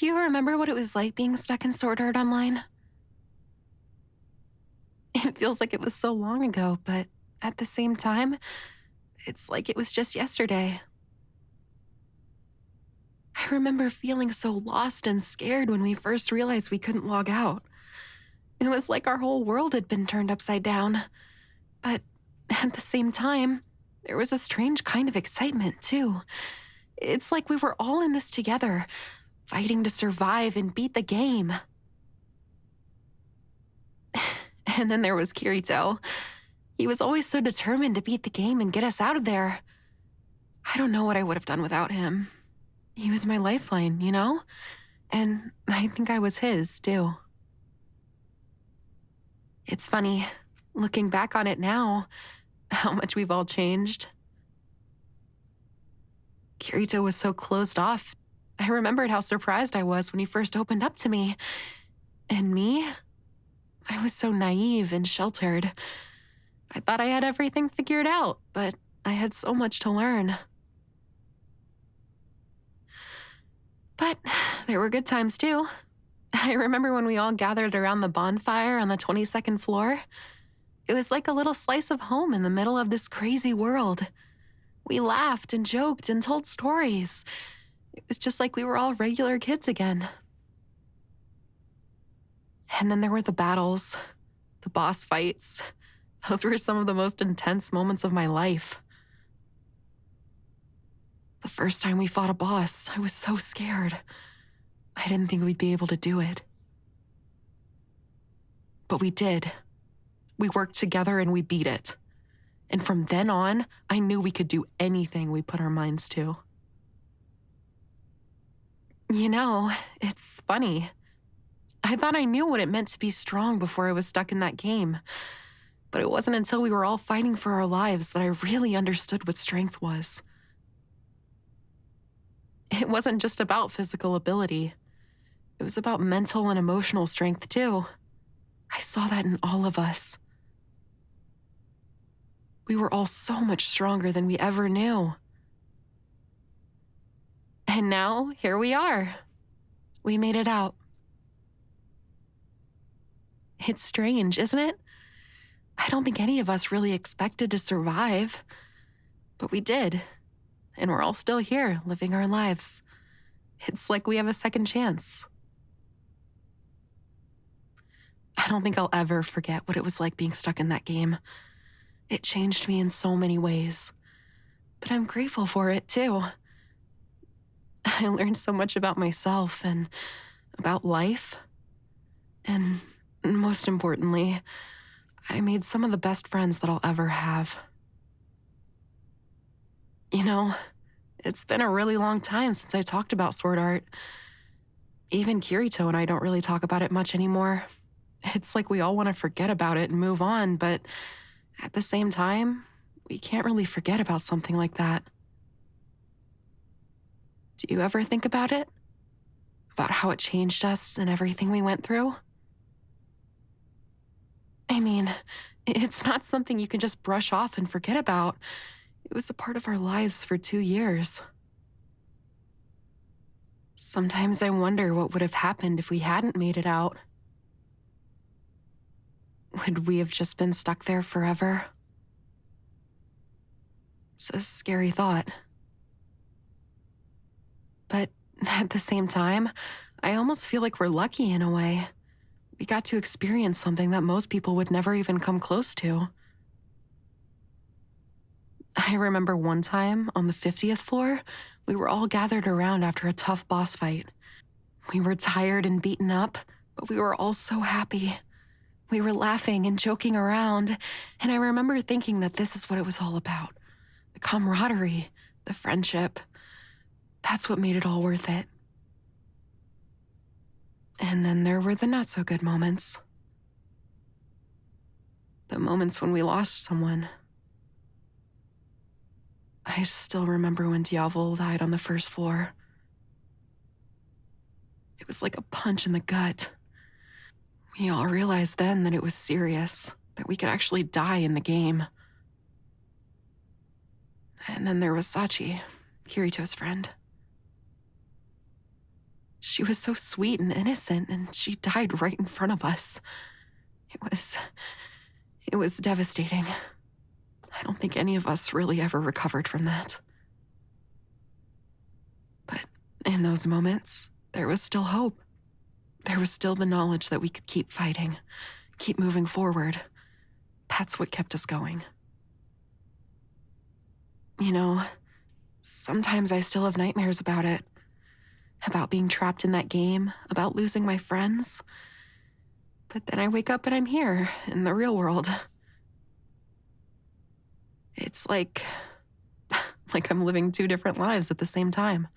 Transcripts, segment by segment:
Do you remember what it was like being stuck in Sword Art Online? It feels like it was so long ago, but at the same time, it's like it was just yesterday. I remember feeling so lost and scared when we first realized we couldn't log out. It was like our whole world had been turned upside down. But at the same time, there was a strange kind of excitement, too. It's like we were all in this together, fighting to survive and beat the game. And then there was Kirito. He was always so determined to beat the game and get us out of there. I don't know what I would have done without him. He was my lifeline, you know? And I think I was his, too. It's funny, looking back on it now, how much we've all changed. Kirito was so closed off. I remembered how surprised I was when he first opened up to me. And me? I was so naive and sheltered. I thought I had everything figured out, but I had so much to learn. But there were good times, too. I remember when we all gathered around the bonfire on the 22nd floor. It was like a little slice of home in the middle of this crazy world. We laughed and joked and told stories. It was just like we were all regular kids again. And then there were the battles, the boss fights. Those were some of the most intense moments of my life. The first time we fought a boss, I was so scared. I didn't think we'd be able to do it. But we did. We worked together and we beat it. And from then on, I knew we could do anything we put our minds to. You know, it's funny. I thought I knew what it meant to be strong before I was stuck in that game. But it wasn't until we were all fighting for our lives that I really understood what strength was. It wasn't just about physical ability. It was about mental and emotional strength, too. I saw that in all of us. We were all so much stronger than we ever knew. And now, here we are. We made it out. It's strange, isn't it? I don't think any of us really expected to survive. But we did. And we're all still here, living our lives. It's like we have a second chance. I don't think I'll ever forget what it was like being stuck in that game. It changed me in so many ways. But I'm grateful for it, too. I learned so much about myself and about life. And most importantly, I made some of the best friends that I'll ever have. You know, it's been a really long time since I talked about sword art. Even Kirito and I don't really talk about it much anymore. It's like we all want to forget about it and move on, but at the same time, we can't really forget about something like that. Do you ever think about it? About how it changed us and everything we went through? I mean, it's not something you can just brush off and forget about. It was a part of our lives for 2 years. Sometimes I wonder what would have happened if we hadn't made it out. Would we have just been stuck there forever? It's a scary thought. But at the same time, I almost feel like we're lucky in a way. We got to experience something that most people would never even come close to. I remember one time on the 50th floor, we were all gathered around after a tough boss fight. We were tired and beaten up, but we were all so happy. We were laughing and joking around, and I remember thinking that this is what it was all about. The camaraderie, the friendship. That's what made it all worth it. And then there were the not-so-good moments. The moments when we lost someone. I still remember when Diavol died on the first floor. It was like a punch in the gut. We all realized then that it was serious, that we could actually die in the game. And then there was Sachi, Kirito's friend. She was so sweet and innocent, and she died right in front of us. It was devastating. I don't think any of us really ever recovered from that. But in those moments, there was still hope. There was still the knowledge that we could keep fighting, keep moving forward. That's what kept us going. You know, sometimes I still have nightmares about it. About being trapped in that game, about losing my friends. But then I wake up and I'm here, in the real world. It's like I'm living two different lives at the same time.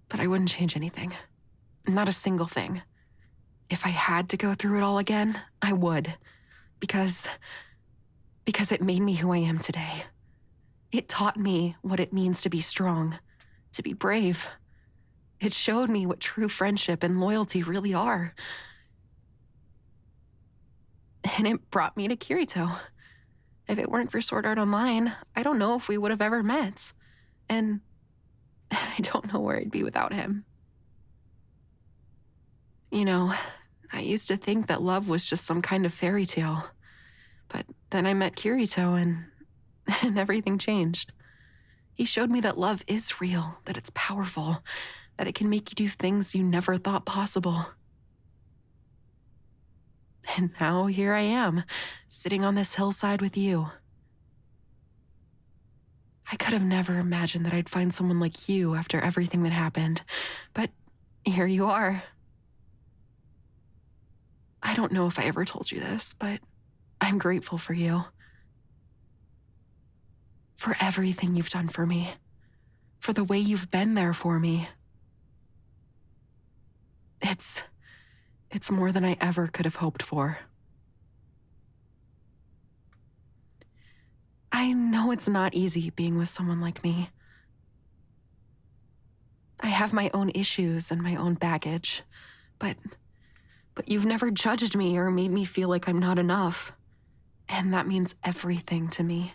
But I wouldn't change anything. Not a single thing. If I had to go through it all again, I would. Because it made me who I am today. It taught me what it means to be strong, to be brave. It showed me what true friendship and loyalty really are. And it brought me to Kirito. If it weren't for Sword Art Online, I don't know if we would have ever met. And I don't know where I'd be without him. You know, I used to think that love was just some kind of fairy tale. But then I met Kirito and everything changed. He showed me that love is real, that it's powerful, that it can make you do things you never thought possible. And now here I am, sitting on this hillside with you. I could have never imagined that I'd find someone like you after everything that happened, but here you are. I don't know if I ever told you this, but I'm grateful for you. For everything you've done for me. For the way you've been there for me. It's more than I ever could have hoped for. I know it's not easy being with someone like me. I have my own issues and my own baggage, but you've never judged me or made me feel like I'm not enough. And that means everything to me.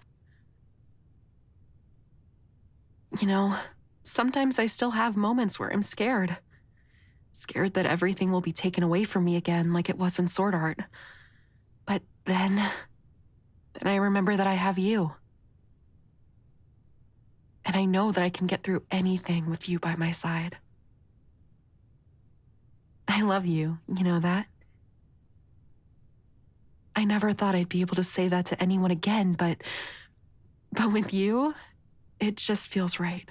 You know, sometimes I still have moments where I'm scared. Scared that everything will be taken away from me again like it was in Sword Art. But then I remember that I have you. And I know that I can get through anything with you by my side. I love you, you know that? I never thought I'd be able to say that to anyone again, but with you, it just feels right.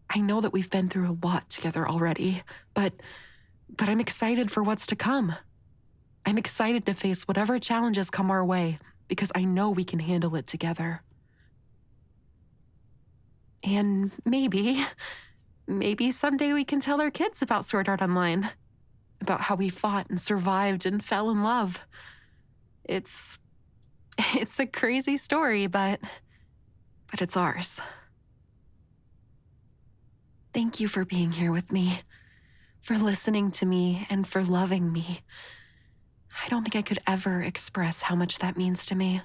I know that we've been through a lot together already, but I'm excited for what's to come. I'm excited to face whatever challenges come our way because I know we can handle it together. And maybe someday we can tell our kids about Sword Art Online, about how we fought and survived and fell in love. It's a crazy story, but it's ours. Thank you for being here with me, for listening to me, and for loving me. I don't think I could ever express how much that means to me.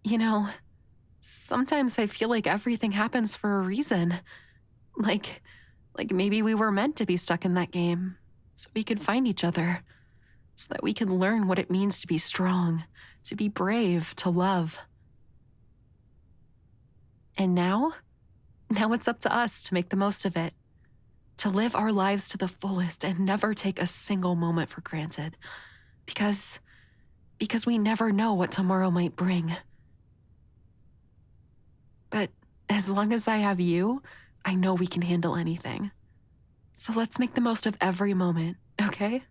You know, sometimes I feel like everything happens for a reason. Like maybe we were meant to be stuck in that game, so we could find each other, so that we can learn what it means to be strong, to be brave, to love. And now it's up to us to make the most of it, to live our lives to the fullest and never take a single moment for granted, because we never know what tomorrow might bring. But as long as I have you, I know we can handle anything. So let's make the most of every moment, okay?